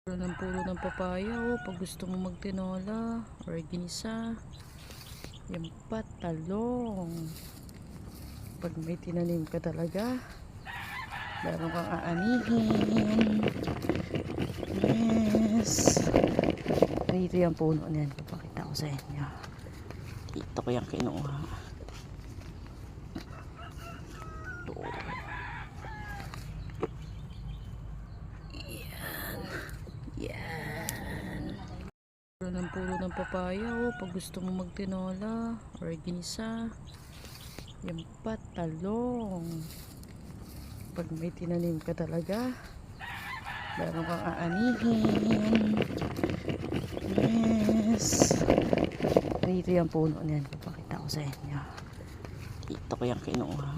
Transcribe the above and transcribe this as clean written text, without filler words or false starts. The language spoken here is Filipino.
Puro ng papaya pag gusto mo magtinola or ginisa. Yan pa, talong. Pag may tinanim ka talaga, meron kang aanihin. Yes. Dito yung puno niyan, papakita ko sa inyo. Dito ko yung kinuha. Ito. Yan. Puro ng papaya pag gusto mo magtinola or ginisa. Yan pa, talong. Pag may tinanim ka talaga, meron kang aanihin. Yes. Dito yung puno niyan, papakita ko sa inyo. Dito ko yung kinuha.